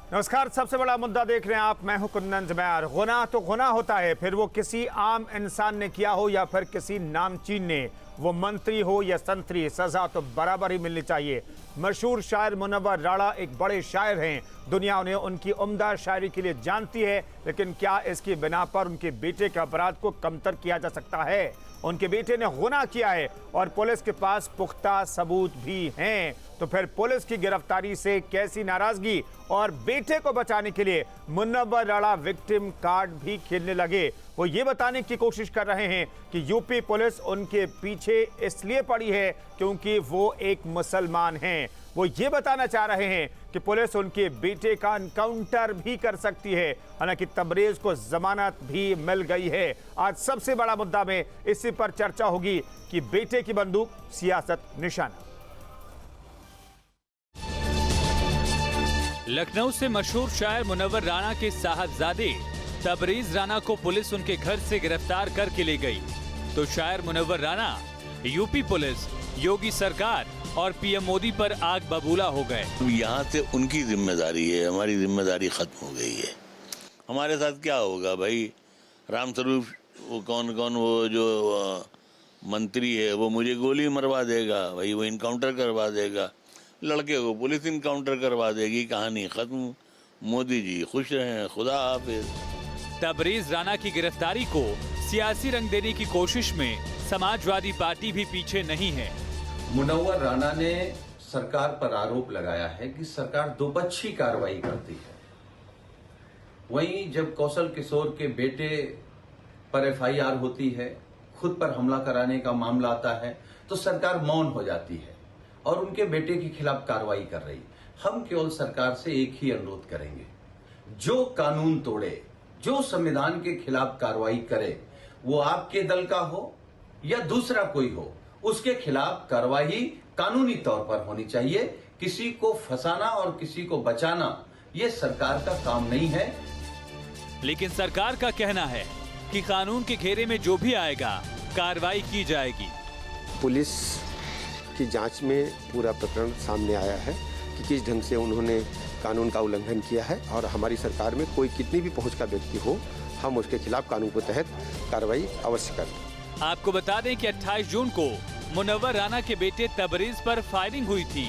नमस्कार। सबसे बड़ा मुद्दा देख रहे हैं आप, मैं हूं कुंदन जमैर। गुनाह तो गुनाह होता है, फिर वो किसी आम इंसान ने किया हो या फिर किसी नामचीन ने, वो मंत्री हो या संतरी, सजा तो बराबर ही मिलनी चाहिए। मशहूर शायर मुनव्वर राणा एक बड़े शायर हैं, दुनिया उन्हें उनकी उम्दा शायरी के लिए जानती है, लेकिन क्या इसकी बिना पर उनके बेटे के अपराध को कमतर किया जा सकता है? उनके बेटे ने गुनाह किया है और पुलिस के पास पुख्ता सबूत भी हैं, तो फिर पुलिस की गिरफ्तारी से कैसी नाराजगी? और बेटे को बचाने के लिए मुनव्वर राणा विक्टिम कार्ड भी खेलने लगे। वो ये बताने की कोशिश कर रहे हैं कि यूपी पुलिस उनके पीछे इसलिए पड़ी है क्योंकि वो एक मुसलमान हैं। वो ये बताना चाह रहे हैं कि पुलिस उनके बेटे का एनकाउंटर भी कर सकती है। हालांकि तबरेज को जमानत भी मिल गई है। आज सबसे बड़ा मुद्दा में इसी पर चर्चा होगी कि बेटे की बंदूक सियासत निशाना। लखनऊ से मशहूर शायर मुनव्वर राणा के साहबजादे तबरेज राणा को पुलिस उनके घर से गिरफ्तार करके ले गई, तो शायर मुनव्वर राणा यूपी पुलिस, योगी सरकार और पीएम मोदी पर आग बबूला हो गए। यहाँ से उनकी जिम्मेदारी है, हमारी जिम्मेदारी खत्म हो गई है। हमारे साथ क्या होगा भाई? रामस्वरूप वो कौन वो जो मंत्री है वो मुझे गोली मरवा देगा भाई, वो इनकाउंटर करवा देगा, लड़के को पुलिस इनकाउंटर करवा देगी, कहानी खत्म। मोदी जी खुश रहें, खुदा हाफिज। तबरेज राणा की गिरफ्तारी को सियासी रंग देने की कोशिश में समाजवादी पार्टी भी पीछे नहीं है। मुनव्वर राणा ने सरकार पर आरोप लगाया है कि सरकार दोपक्षी कार्रवाई करती है। वहीं जब कौशल किशोर के बेटे पर एफआईआर होती है, खुद पर हमला कराने का मामला आता है, तो सरकार मौन हो जाती है और उनके बेटे के खिलाफ कार्रवाई कर रही। हम केवल सरकार से एक ही अनुरोध करेंगे, जो कानून तोड़े, जो संविधान के खिलाफ कार्रवाई करे, वो आपके दल का हो या दूसरा कोई हो, उसके खिलाफ कार्रवाई कानूनी तौर पर होनी चाहिए। किसी को फंसाना और किसी को बचाना ये सरकार का काम नहीं है। लेकिन सरकार का कहना है कि कानून के घेरे में जो भी आएगा कार्रवाई की जाएगी। पुलिस की जांच में पूरा प्रकरण सामने आया है कि किस ढंग से उन्होंने कानून का उल्लंघन किया है, और हमारी सरकार में कोई कितनी भी पहुंच का व्यक्ति हो, हम उसके खिलाफ कानून के तहत कार्रवाई अवश्य करें। आपको बता दें कि 28 जून को मुनव्वर राणा के बेटे तबरेज पर फायरिंग हुई थी।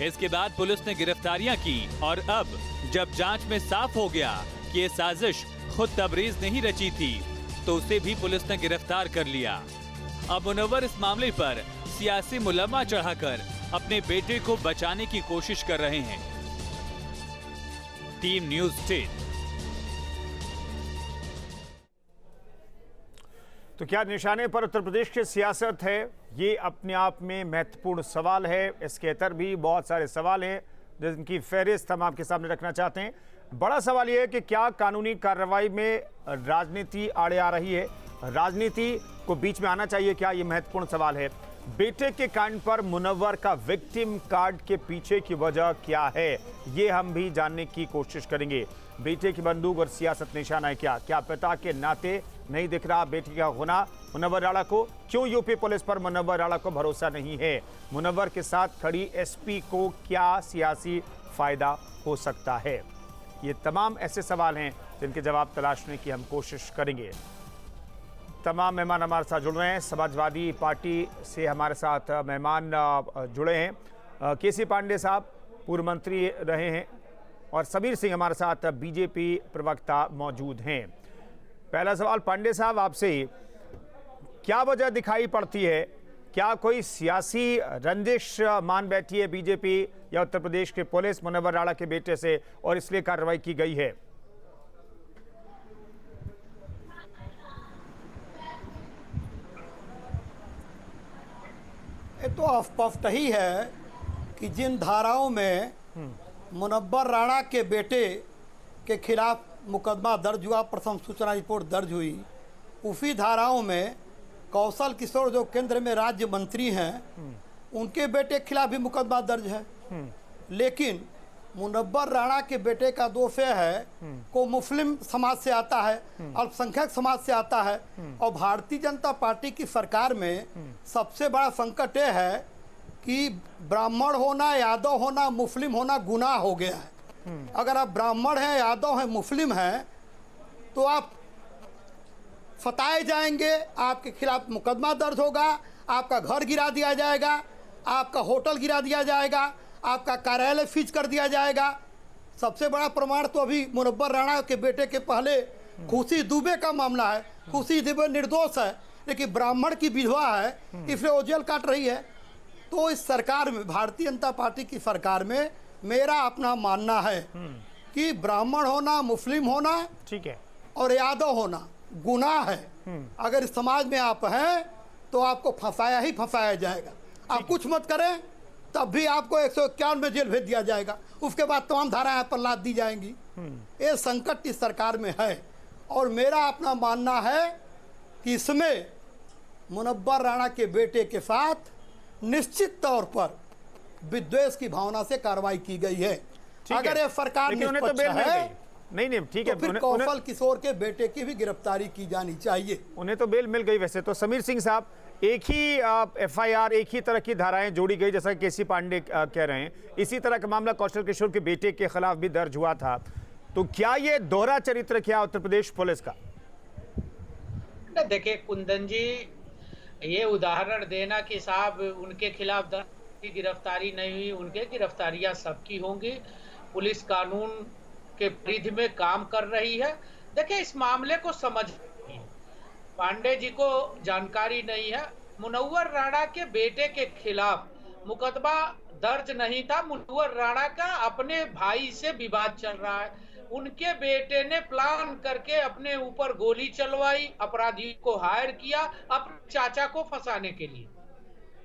इसके बाद पुलिस ने गिरफ्तारियां की और अब जब जांच में साफ हो गया कि ये साजिश खुद तबरेज ने ही रची थी, तो उसे भी पुलिस ने गिरफ्तार कर लिया। अब मुनव्वर इस मामले पर सियासी मुलम्मा चढ़ाकर अपने बेटे को बचाने की कोशिश कर रहे हैं। Team news 10। तो क्या निशाने पर उत्तर प्रदेश की सियासत है? ये अपने आप में महत्वपूर्ण सवाल है। इसके अंदर भी बहुत सारे सवाल हैं जिनकी फहरिस्त हम आपके सामने रखना चाहते हैं। बड़ा सवाल ये है कि क्या कानूनी कार्रवाई में राजनीति आड़े आ रही है? राजनीति को बीच में आना चाहिए क्या? ये महत्वपूर्ण सवाल है। बेटे के कांड पर मुनव्वर का विक्टिम कार्ड के पीछे की वजह क्या है, ये हम भी जानने की कोशिश करेंगे। बेटे की बंदूक और सियासत निशाना है क्या? क्या पिता के नाते नहीं दिख रहा बेटी का गुनाह मुनव्वर राणा को? क्यों यूपी पुलिस पर मुनव्वर राणा को भरोसा नहीं है? मुनव्वर के साथ खड़ी एसपी को क्या सियासी फायदा हो सकता है? ये तमाम ऐसे सवाल हैं जिनके जवाब तलाशने की हम कोशिश करेंगे। तमाम मेहमान हमारे साथ जुड़ रहे हैं। समाजवादी पार्टी से हमारे साथ मेहमान जुड़े हैं। केसी पांडे साहब पूर्व मंत्री रहे हैं और सबीर सिंह हमारे साथ बीजेपी प्रवक्ता मौजूद हैं। पहला सवाल पांडे साहब आपसे, क्या वजह दिखाई पड़ती है? क्या कोई सियासी रंजिश मान बैठी है बीजेपी या उत्तर प्रदेश के पुलिस मुनव्वर राणा के बेटे से और इसलिए कार्रवाई की गई है? ये तो स्पष्ट ही है कि जिन धाराओं में मुनव्वर राणा के बेटे के खिलाफ मुकदमा दर्ज हुआ, प्रथम सूचना रिपोर्ट दर्ज हुई, उसी धाराओं में कौशल किशोर जो केंद्र में राज्य मंत्री हैं, उनके बेटे के खिलाफ भी मुकदमा दर्ज है। लेकिन मुनव्वर राणा के बेटे का दोष है को मुस्लिम समाज से आता है, अल्पसंख्यक समाज से आता है, और भारतीय जनता पार्टी की सरकार में सबसे बड़ा संकट यह है कि ब्राह्मण होना, यादव होना, मुस्लिम होना गुनाह हो गया है। अगर आप ब्राह्मण हैं, यादव हैं, मुस्लिम हैं, तो आप फताए जाएंगे, आपके खिलाफ मुकदमा दर्ज होगा, आपका घर गिरा दिया जाएगा, आपका होटल गिरा दिया जाएगा, आपका कार्यालय सीज कर दिया जाएगा। सबसे बड़ा प्रमाण तो अभी मुनव्वर राणा के बेटे के पहले खुशी दुबे का मामला है। खुशी दुबे निर्दोष है, लेकिन ब्राह्मण की विधवा है, इसलिए वो जेल काट रही है। तो इस सरकार में, भारतीय जनता पार्टी की सरकार में, मेरा अपना मानना है कि ब्राह्मण होना, मुस्लिम होना, ठीक है, और यादव होना गुनाह है। अगर इस समाज में आप हैं तो आपको फंसाया ही फंसाया जाएगा। आप कुछ मत करें तब भी आपको 151 में जेल भेज दिया जाएगा। उसके बाद तमाम धाराएं पर लाद दी जाएंगी। ये संकट इस सरकार में है, और मेरा अपना मानना है कि इसमें मुनव्वर राणा के बेटे के साथ निश्चित तौर पर विद्वेष की भावना से कार्रवाई की गई है। अगर ये सरकार लेकिन उन्हें तो निष्पक्ष बेल मिल है, गई। नहीं ठीक है, तो फिर उन्हें कौशल किशोर के बेटे की भी गिरफ्तारी की जानी चाहिए। उन्हें तो बेल मिल गई। वैसे तो समीर सिंह साहब, एक ही FIR, एक ही तरह की धाराएं जोड़ी गई, जैसा कि केसी पांडे कह रहे हैं। इसी तरह का मामला कौशल किशोर के बेटे के खिलाफ भी दर्ज हुआ था। तो क्या ये दोहरा चरित्र क्या उत्तर प्रदेश पुलिस का? देखिए कुंदन जी, ये उदाहरण देना कि साहब उनके खिलाफ की गिरफ्तारी नहीं हुई, उनके गिरफ्तारियां सबकी होंगी। पुलिस कानून के परिधि में काम कर रही है। देखिए इस मामले को समझ पांडे जी को जानकारी नहीं है। मुनव्वर राणा के बेटे के खिलाफ मुकदमा दर्ज नहीं था। मुनव्वर राणा का अपने भाई से विवाद चल रहा है। उनके बेटे ने प्लान करके अपने ऊपर गोली चलवाई, अपराधी को हायर किया अपने चाचा को फंसाने के लिए।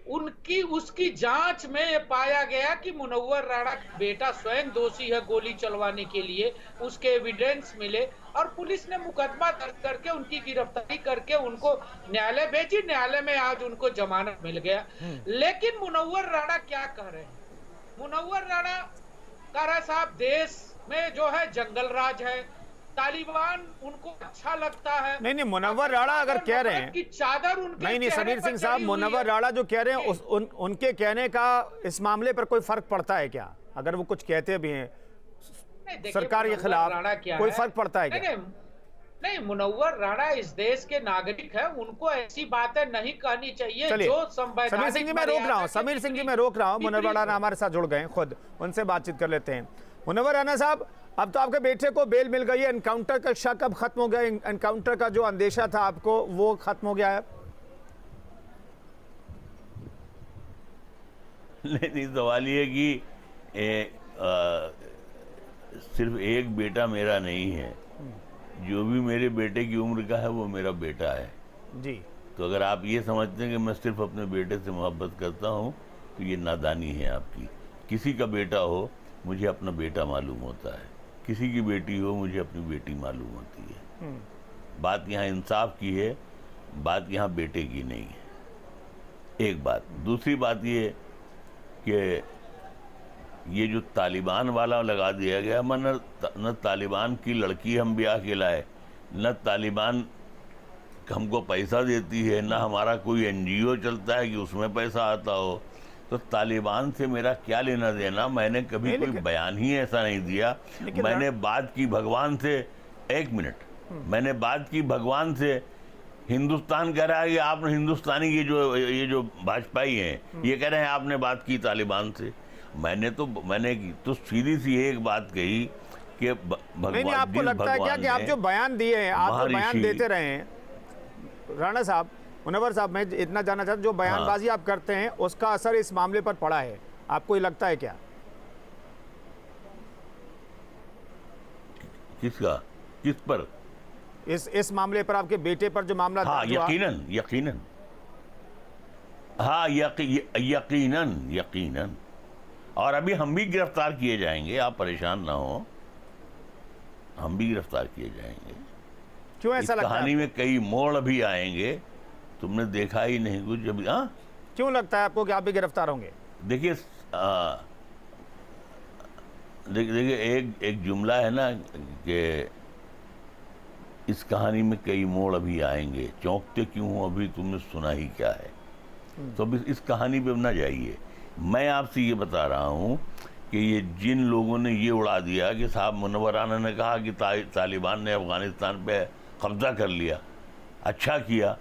उसकी जांच में यह पाया गया कि मुनव्वर राणा का बेटा स्वयं दोषी है गोली चलवाने के लिए। उसके एविडेंस मिले और पुलिस ने मुकदमा दर्ज करके उनकी गिरफ्तारी करके उनको न्यायालय भेजी। न्यायालय में आज उनको जमानत मिल गया। लेकिन मुनव्वर राणा क्या कह रहे हैं? मुनव्वर राणा कह रहा साहब देश में जो है जंगल राज है, तालिबान उनको अच्छा लगता है। नहीं मुनव्वर राणा अगर कह रहे हैं कि चादर उनके नहीं समीर सिंह साहब, मुनव्वर राणा जो कह रहे हैं उनके कहने का इस मामले पर कोई फर्क पड़ता है क्या? अगर वो कुछ कहते भी हैं सरकार के खिलाफ, कोई फर्क पड़ता है क्या? नहीं, मुनव्वर राणा इस देश के नागरिक है, उनको ऐसी बातें नहीं कहनी चाहिए जो संवैधानिक। समीर सिंह जी मैं रोक रहा हूँ, समीर सिंह जी मैं रोक रहा हूँ। मुनव्वर राणा हमारे साथ जुड़ गए, खुद उनसे बातचीत कर लेते हैं। मुनव्वर राणा साहब, अब तो आपके बेटे को बेल मिल गई है, एनकाउंटर का शक अब खत्म हो गया, एनकाउंटर का जो अंदेशा था आपको वो खत्म हो गया है? नहीं, सवाल ये कि सिर्फ एक बेटा मेरा नहीं है, जो भी मेरे बेटे की उम्र का है वो मेरा बेटा है जी। तो अगर आप ये समझते हैं कि मैं सिर्फ अपने बेटे से मोहब्बत करता हूँ तो ये नादानी है आपकी। किसी का बेटा हो मुझे अपना बेटा मालूम होता है, किसी की बेटी हो मुझे अपनी बेटी मालूम होती है। बात यहाँ इंसाफ की है, बात यहाँ बेटे की नहीं है। एक बात। दूसरी बात ये कि ये जो तालिबान वाला लगा दिया गया, मैं न तालिबान की लड़की हम ब्याह के लाए, न तालिबान हमको पैसा देती है, न हमारा कोई NGO चलता है कि उसमें पैसा आता हो। तो तालिबान से मेरा क्या लेना देना? मैंने कभी कोई बयान ही ऐसा नहीं दिया। मैंने बात की भगवान से, एक मिनट, मैंने बात की भगवान से। हिंदुस्तान कह रहा है कि आपने हिंदुस्तानी ये जो भाजपाई हैं ये कह रहे हैं आपने बात की तालिबान से। मैंने तो सीधी सी एक बात कही कि भगवान, नहीं, आपको लगता है क्या कि आप जो बयान दिए हैं, आप जो बयान देते रहे हैं राणा साहब, मुनव्वर साहब, मैं इतना जानना चाहता हूं, जो बयानबाजी आप करते हैं उसका असर इस मामले पर पड़ा है, आपको ये लगता है क्या? किसका? किस पर? इस मामले पर, आपके बेटे पर जो मामला। हाँ, यकीनन हाँ, यकीनन। और अभी हम भी गिरफ्तार किए जाएंगे, आप परेशान ना हो, हम भी गिरफ्तार किए जाएंगे। क्यों ऐसा लगता है? कहानी में कई मोड़ भी आएंगे, तुमने देखा ही नहीं कुछ अभी। हाँ, क्यों लगता है आपको कि आप भी गिरफ्तार होंगे? देखिए एक जुमला है ना कि इस कहानी में कई मोड़ अभी आएंगे, चौंकते क्यों हो, अभी तुमने सुना ही क्या है। तो अभी इस कहानी पे ना जाइए। मैं आपसे ये बता रहा हूँ कि ये जिन लोगों ने ये उड़ा दिया कि साहब मुनव्वर राना ने कहा कि तालिबान ने अफगानिस्तान पे कब्जा कर लिया, अच्छा किया,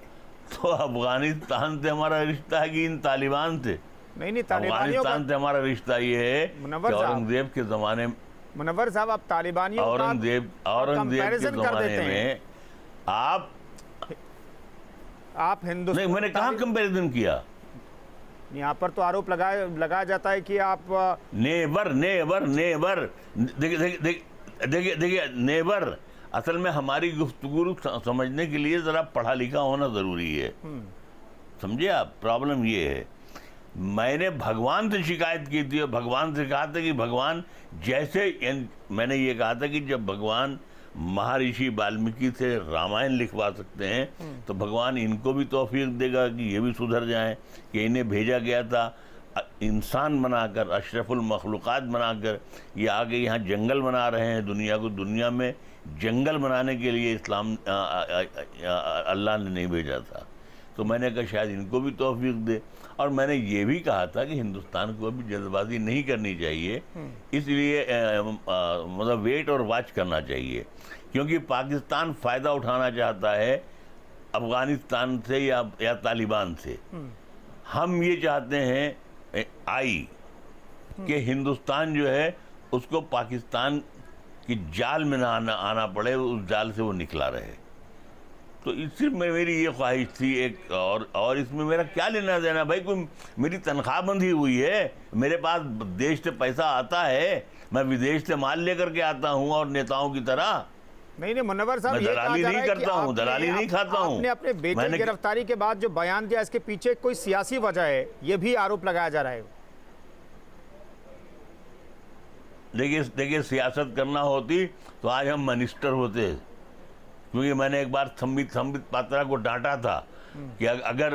तो अफगानिस्तान से हमारा रिश्ता है कि इन तालिबान से? नहीं, तालिबानियों अफगानिस्तान से हमारा रिश्ता ये है कि मुनव्वर साहब, औरंगजेब के ज़माने में, मुनव्वर साहब आप तालिबानियों का औरंगजेब के कंपैरिजन कर ज़माने देते हैं। में आप हिंदुस्तान, नहीं, मैंने कहाँ कंपैरिजन किया? यहाँ पर तो आरोप लगाया जाता है कि आप नेवर नेवर नेवर, देखिए नेवर, असल में हमारी गुफ्तगू समझने के लिए जरा पढ़ा लिखा होना जरूरी है, समझे आप? प्रॉब्लम ये है, मैंने भगवान से शिकायत की थी और भगवान से कहा था कि भगवान जैसे, मैंने ये कहा था कि जब भगवान महर्षि वाल्मीकि से रामायण लिखवा सकते हैं तो भगवान इनको भी तौफीक देगा कि ये भी सुधर जाएं, कि इन्हें भेजा गया था इंसान बनाकर, अशरफुल मखलूक़ात बनाकर, ये आगे यहाँ जंगल बना रहे हैं दुनिया को, दुनिया में जंगल बनाने के लिए इस्लाम अल्लाह ने नहीं भेजा था। तो मैंने कहा शायद इनको भी तौफीक दे, और मैंने ये भी कहा था कि हिंदुस्तान को अभी जल्दबाजी नहीं करनी चाहिए, इसलिए मतलब वेट और वॉच करना चाहिए, क्योंकि पाकिस्तान फ़ायदा उठाना चाहता है अफ़गानिस्तान से या तालिबान से। हम ये चाहते हैं कि हिंदुस्तान जो है उसको पाकिस्तान की जाल में ना आना पड़े, उस जाल से वो निकला रहे। तो इससे मेरी ये ख्वाहिश थी एक, और इसमें मेरा क्या लेना देना भाई? कोई मेरी तनख्वाह बंधी हुई है, मेरे पास देश से पैसा आता है, मैं विदेश से माल लेकर के आता हूँ और नेताओं की तरह। नहीं मुनव्वर साहब, मैं दलाली नहीं करता हूँ, दलाली नहीं खाता हूँ। आपने अपने बेटे की गिरफ्तारी के बाद जो बयान दिया, इसके पीछे कोई सियासी वजह है, ये भी आरोप लगाया जा रहा है। देखिए सियासत करना होती तो आज हम मिनिस्टर होते, क्योंकि मैंने एक बार संबित पात्रा को डांटा था कि अगर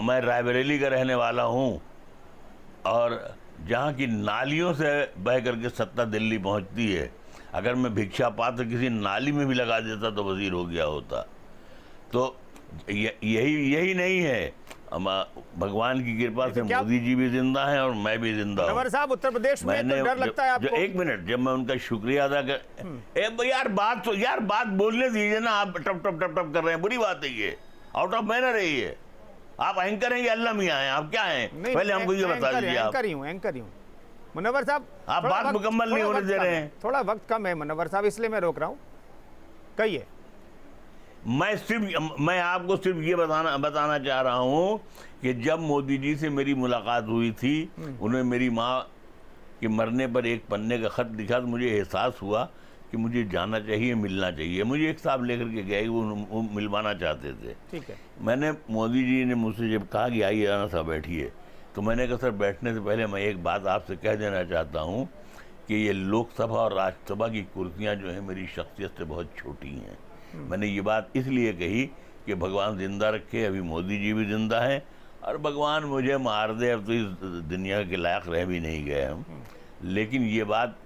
मैं रायबरेली का रहने वाला हूँ और जहाँ की नालियों से बह करके सत्ता दिल्ली पहुँचती है, अगर मैं भिक्षा पात्र किसी नाली में भी लगा देता तो वजीर हो गया होता। तो यही नहीं है, भगवान की कृपा से मोदी जी भी जिंदा हैं और मैं भी जिंदा हूँ। साहब, उत्तर प्रदेश में तो डर लगता है आपको? एक मिनट, जब मैं उनका शुक्रिया अदा कर, यार बात बोलने दीजिए ना, आप टप टप टप टप कर रहे हैं, बुरी बात है ये, आउट ऑफ मैनर है ये। आप एंकर हैं या अल्लाह मियां हैं? आप क्या हैं? पहले हमको ये बता दीजिए। एंकर ही हूँ मुनव्वर साहब। आप बात मुकम्मल नहीं होने दे रहे हैं। थोड़ा वक्त कम है मुनव्वर साहब, इसलिए मैं रोक रहा हूँ, कहिए। मैं आपको सिर्फ ये बताना चाह रहा हूँ कि जब मोदी जी से मेरी मुलाकात हुई थी, उन्होंने मेरी माँ के मरने पर एक पन्ने का खत लिखा, तो मुझे एहसास हुआ कि मुझे जाना चाहिए, मिलना चाहिए। मुझे एक साहब लेकर के गए, वो मिलवाना चाहते थे। ठीक है। मैंने, मोदी जी ने मुझसे जब कहा कि आइए राणा साहब बैठिए, तो मैंने कहा सर बैठने से पहले मैं एक बात आपसे कह देना चाहता हूँ कि ये लोकसभा और राज्यसभा की कुर्सियाँ जो हैं मेरी शख्सियत से बहुत छोटी हैं। मैंने ये बात इसलिए कही कि भगवान जिंदा रखे, अभी मोदी जी भी जिंदा हैं, और भगवान मुझे मार दे, अब तो इस दुनिया के लायक रह भी नहीं गए हम। लेकिन ये बात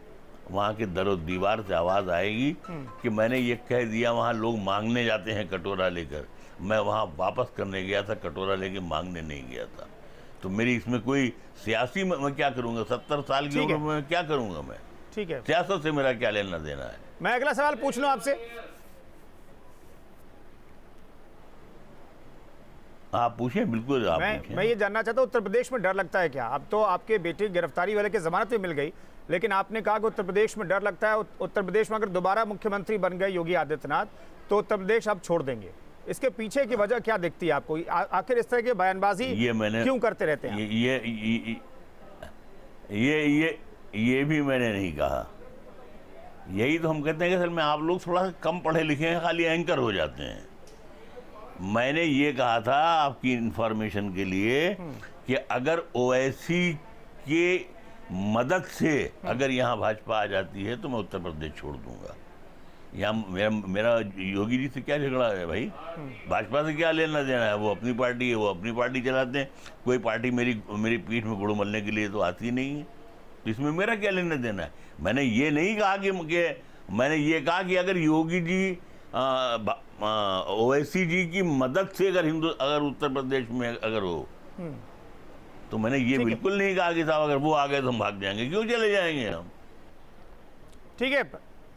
वहाँ के दरो दीवार से आवाज़ आएगी कि मैंने ये कह दिया, वहाँ लोग मांगने जाते हैं कटोरा लेकर, मैं वहाँ वापस करने गया था, कटोरा लेके मांगने नहीं गया था। तो मेरी इसमें कोई सियासी, मैं क्या करूँगा? 70 साल की उम्र में क्या करूँगा मैं? ठीक है, सियासत से मेरा क्या लेना देना है? मैं अगला सवाल पूछ लूँ आपसे। आप पूछें, बिल्कुल आप पूछें। मैं ये जानना चाहता हूँ, उत्तर प्रदेश में डर लगता है क्या? अब तो आपके बेटे की गिरफ्तारी वाले की जमानत भी मिल गई, लेकिन आपने कहा कि उत्तर प्रदेश में डर लगता है। उत्तर प्रदेश में अगर दोबारा मुख्यमंत्री बन गए योगी आदित्यनाथ, तो उत्तर प्रदेश आप छोड़ देंगे। इसके पीछे की वजह क्या दिखती है आपको? आखिर इस तरह की बयानबाजी क्यों करते रहते हैं? ये भी मैंने नहीं कहा। यही तो हम कहते हैं कि सर में आप लोग थोड़ा सा कम पढ़े लिखे हैं, खाली एंकर हो जाते हैं। मैंने ये कहा था आपकी इंफॉर्मेशन के लिए कि अगर ओवैसी के मदद से अगर यहाँ भाजपा आ जाती है तो मैं उत्तर प्रदेश छोड़ दूंगा। यहाँ मेरा योगी जी से क्या झगड़ा है भाई? भाजपा से क्या लेना देना है? वो अपनी पार्टी है, वो अपनी पार्टी चलाते हैं। कोई पार्टी मेरी पीठ में गुड़ मलने के लिए तो आती नहीं है, तो इसमें मेरा क्या लेना देना है? मैंने ये नहीं कहा कि मैंने ये कहा कि अगर योगी जी ओवैसी जी की मदद से अगर उत्तर प्रदेश में अगर हो तो मैंने ये बिल्कुल नहीं कहा कि साहब अगर वो आ गए तो हम भाग जाएंगे, क्यों चले जाएंगे हम। ठीक है,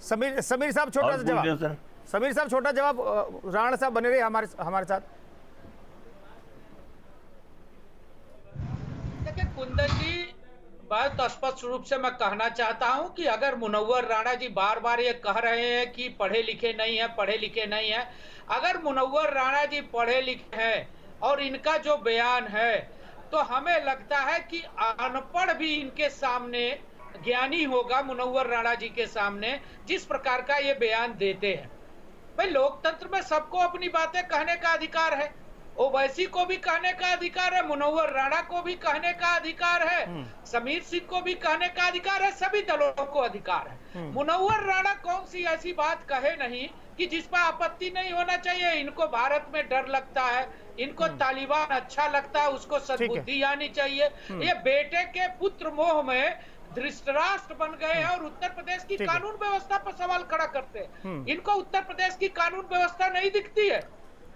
समीर साहब छोटा सा जवाब। सर समीर साहब छोटा जवाब, राणा साहब बने रहे हमारे साथ। देखिए कुंदन जी, बहुत स्पष्ट रूप से मैं कहना चाहता हूं कि अगर मुनव्वर राणा जी बार बार ये कह रहे हैं कि पढ़े लिखे नहीं है, अगर मुनव्वर राणा जी पढ़े लिखे हैं और इनका जो बयान है, तो हमें लगता है कि अनपढ़ भी इनके सामने ज्ञानी होगा मुनव्वर राणा जी के सामने, जिस प्रकार का ये बयान देते हैं। भाई लोकतंत्र में सबको अपनी बातें कहने का अधिकार है, ओवैसी को भी कहने का अधिकार है, मुनव्वर राणा को भी कहने का अधिकार है, समीर सिंह को भी कहने का अधिकार है, सभी दलों को अधिकार है। मुनव्वर राणा कौन सी ऐसी बात कहे नहीं कि जिस पर आपत्ति नहीं होना चाहिए। इनको भारत में डर लगता है, इनको तालिबान अच्छा लगता है, उसको सद्बुद्धि आनी चाहिए। ये बेटे के पुत्र मोह में धृतराष्ट्र बन गए हैं और उत्तर प्रदेश की कानून व्यवस्था पर सवाल खड़ा करते हैं। इनको उत्तर प्रदेश की कानून व्यवस्था नहीं दिखती है।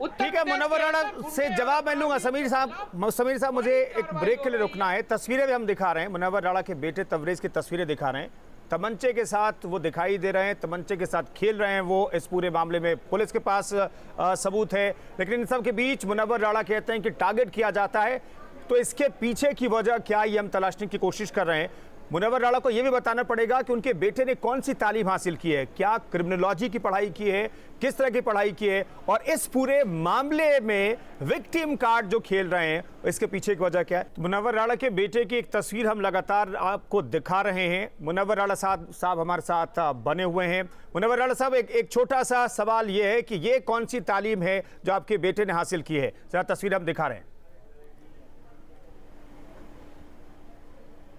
ठीक है, मुनव्वर राणा से जवाब मैं लूंगा। समीर साहब मुझे एक ब्रेक के लिए रुकना है। तस्वीरें भी हम दिखा रहे हैं, मुनव्वर राणा के बेटे तबरेज की तस्वीरें दिखा रहे हैं। तमंचे के साथ वो दिखाई दे रहे हैं, तमंचे के साथ खेल रहे हैं वो। इस पूरे मामले में पुलिस के पास सबूत है, लेकिन इन सब के बीच मुनव्वर राणा कहते हैं कि टारगेट किया जाता है। तो इसके पीछे की वजह क्या, ये हम तलाशने की कोशिश कर रहे हैं। मुनव्वर राणा को यह भी बताना पड़ेगा कि उनके बेटे ने कौन सी तालीम हासिल की है, क्या क्रिमिनोलॉजी की पढ़ाई की है, किस तरह की पढ़ाई की है, और इस पूरे मामले में विक्टिम कार्ड जो खेल रहे हैं इसके पीछे की वजह क्या है। मुनव्वर राणा के बेटे की एक तस्वीर हम लगातार आपको दिखा रहे हैं। मुनव्वर राणा साहब हमारे साथ बने हुए हैं। मुनव्वर राणा साहब, एक छोटा सा सवाल ये है कि ये कौन सी तालीम है जो आपके बेटे ने हासिल की है, जरा तस्वीर हम दिखा रहे हैं।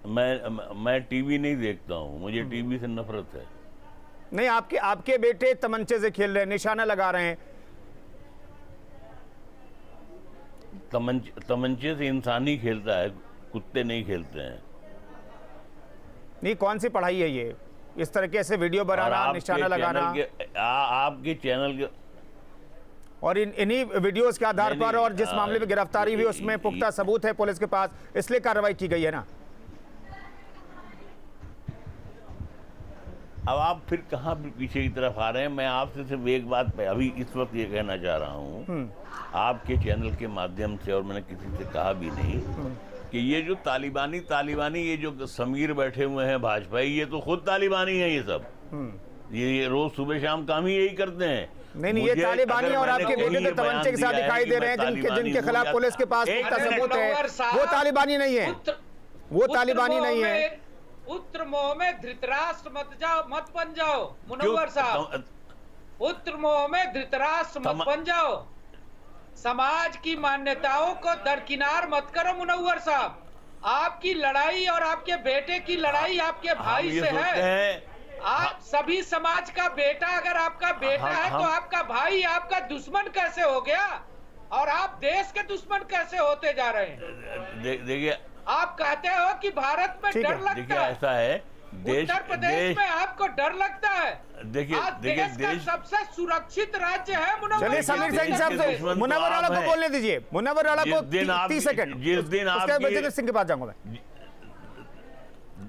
मैं टीवी नहीं देखता हूं, मुझे टीवी से नफरत है। नहीं, आपके बेटे तमंचे से खेल रहे हैं, निशाना लगा रहे हैं। तमंचे से इंसान ही खेलता है, कुत्ते नहीं खेलते हैं। नहीं, कौन सी पढ़ाई है ये, इस तरह के ऐसे वीडियो बनाना, निशाना लगाना? आपके चैनल के और इन्हीं वीडियोस के आधार पर और जिस मामले में गिरफ्तारी हुई उसमें पुख्ता सबूत है पुलिस के पास, इसलिए कार्रवाई की गई है ना। अब आप फिर कहाँ पीछे की तरफ आ रहे हैं। मैं आपसे सिर्फ एक बात अभी इस वक्त ये कहना चाह रहा हूँ, आपके चैनल के माध्यम से, और मैंने किसी से कहा भी नहीं, कि ये जो तालिबानी ये जो समीर बैठे हुए हैं भाजपाई, ये तो खुद तालिबानी है। ये सब ये रोज सुबह शाम काम ही यही करते हैं। नहीं, ये तालिबानी और आपके बेटे तो तमंचे के साथ दिखाई दे रहे हैं, जिनके खिलाफ पुलिस के पास पुख्ता सबूत है, वो तालिबानी नहीं है, वो तालिबानी नहीं है। पुत्र मोह में धृतराष्ट्र मत बन जाओ मुनव्वर साहब, पुत्र मोह में धृतराष्ट्र मत बन जाओ। समाज की मान्यताओं को दरकिनार मत करो मुनव्वर साहब। आपकी लड़ाई और आपके बेटे की लड़ाई आपके भाई से है। आप सभी समाज का बेटा, अगर आपका बेटा है तो आपका भाई आपका दुश्मन कैसे हो गया, और आप देश के दुश्मन कैसे होते जा रहे हैं। देखिए, आप कहते हो कि भारत में डर लगता है, ऐसा है, उत्तर प्रदेश में आपको डर लगता है। देखिए, देश का सबसे सुरक्षित राज्य है मुनव्वर। चलिए समीर सिंह साहब से मुनव्वर राणा को बोलने दीजिए। मुनव्वर राणा को 30 सेकंड, जिस दिन आप बलजिंदर सिंह के पास जाऊंगा मैं।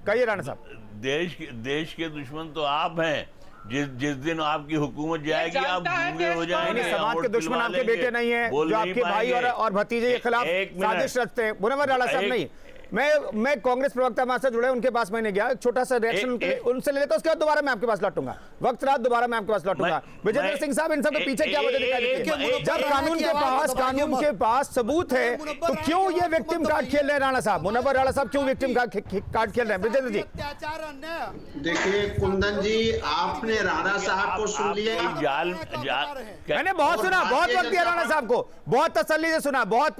कहिए राणा साहब। देश के दुश्मन तो आप हैं। जिस दिन आपकी हुकूमत जाएगी आप गूंगे हो जाएंगे। समाज के दुश्मन आपके बेटे नहीं है जो आपके भाई और भतीजे के खिलाफ साजिश रचते हैं। मुनव्वर राणा साहब नहीं, मैं कांग्रेस प्रवक्ता हमारे साथ जुड़े, उनके पास मैंने गया, छोटा सा रिएक्शन उनसे ले लेता हूं, उसके बाद दोबारा मैं आपके पास लौटूंगा। वक्त रात दोबारा मैं आपके पास लौटूंगा। विजेंद्र सिंह साहब, इन सब के पीछे क्या वजह दिखाई देती है? जब कानून के पास सबूत है तो क्यों ये विक्टिम कार्ड खेल रहे हैं राणा साहब? मुनव्वर राणा साहब क्यों विक्टिम कार्ड खेल रहे हैं? विजेंद्र जी देखिए, कुंदन जी, आपने राणा साहब को सुन लिया। मैंने बहुत सुना, बहुत वक्त दिया राणा साहब को, बहुत तसल्ली से सुना, बहुत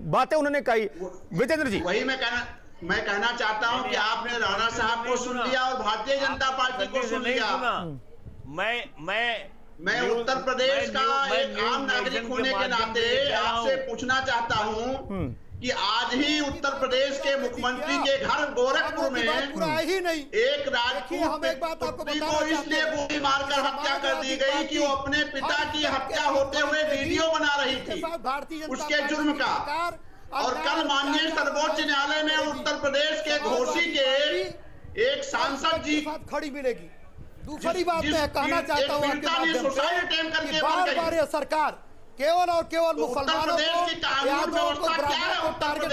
बातें उन्होंने कही। विजेंद्र जी, वही मैं कहना चाहता हूं कि आपने राणा साहब को सुन लिया और भारतीय जनता पार्टी को सुन लिया। मैं उत्तर प्रदेश का एक आम नागरिक होने के नाते आपसे पूछना चाहता हूं कि आज ही उत्तर प्रदेश के मुख्यमंत्री के घर गोरखपुर में एक राजपूत पुत्री को इसलिए गोली मारकर हत्या कर दी गई कि वो अपने पिता की हत्या होते हुए वीडियो बना रही थी उसके जुर्म का। और कल माननीय सर्वोच्च न्यायालय में उत्तर प्रदेश के घोसी के एक सांसद जी खड़ी मिलेगी। दूसरी बात मैं कहना चाहता हूँ आपके माध्यम से, बार-बार ये सरकार केवल और केवल मुसलमानों को, यादवों को, ब्राह्मणों को टारगेट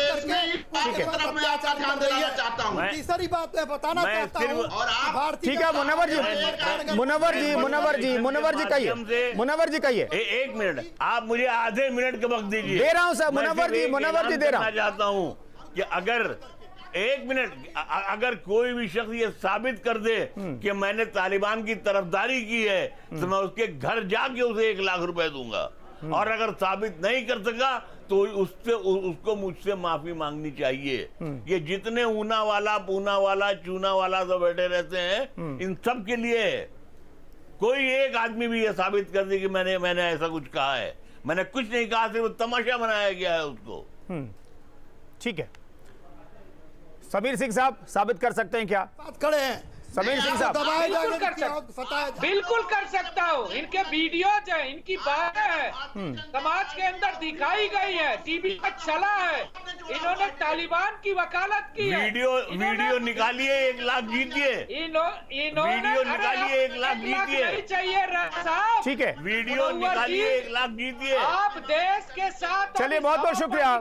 करके अत्याचार कर रही है। तीसरी बात मैं बताना चाहता हूँ, ठीक है मुनव्वर जी कहिए। एक मिनट, आप मुझे आधे मिनट का वक्त दीजिए। दे रहा हूँ सर, मुनव्वर जी दे रहा हूँ। चाहता हूँ कि अगर एक मिनट, अगर कोई भी शख्स ये साबित कर दे कि मैंने तालिबान की तरफदारी की है तो मैं उसके घर जाके उसे 1 लाख रुपए दूंगा, और अगर साबित नहीं कर सका तो उसको मुझसे माफी मांगनी चाहिए। ये जितने ऊना वाला, पूना वाला, चूना वाला सब बैठे रहते हैं, इन सब के लिए कोई एक आदमी भी ये साबित कर दे कि मैंने ऐसा कुछ कहा है। मैंने कुछ नहीं कहा, सिर्फ तमाशा बनाया गया है उसको। ठीक है, समीर सिंह साहब साबित कर सकते हैं क्या? बात खड़े हैं समीर सिंह साहब। बिल्कुल कर सकता हूँ। इनके वीडियोज है, इनकी बातें है, समाज के अंदर दिखाई गई है, टीवी पर चला है। इन्होंने तालिबान की वकालत की है। वीडियो निकालिए, 1 लाख जीतिए। वीडियो निकालिए, 1 लाख जीतिए। चाहिए साहब, ठीक है, वीडियो निकालिए, 1 लाख जीतिए। आप देश के साथ, चलिए बहुत बहुत शुक्रिया,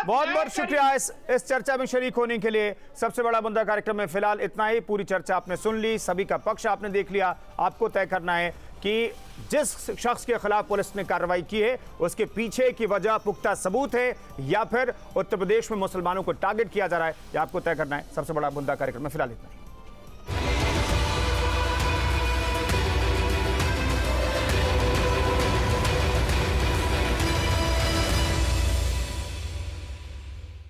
बहुत शुक्रिया इस चर्चा में शरीक होने के लिए। सबसे बड़ा मुद्दा कार्यक्रम में फिलहाल इतना ही। पूरी चर्चा आपने सुन ली, सभी का पक्ष आपने देख लिया। आपको तय करना है कि जिस शख्स के खिलाफ पुलिस ने कार्रवाई की है उसके पीछे की वजह पुख्ता सबूत है या फिर उत्तर प्रदेश में मुसलमानों को टारगेट किया जा रहा है, यह आपको तय करना है। सबसे बड़ा मुद्दा कार्यक्रम में फिलहाल इतना ही।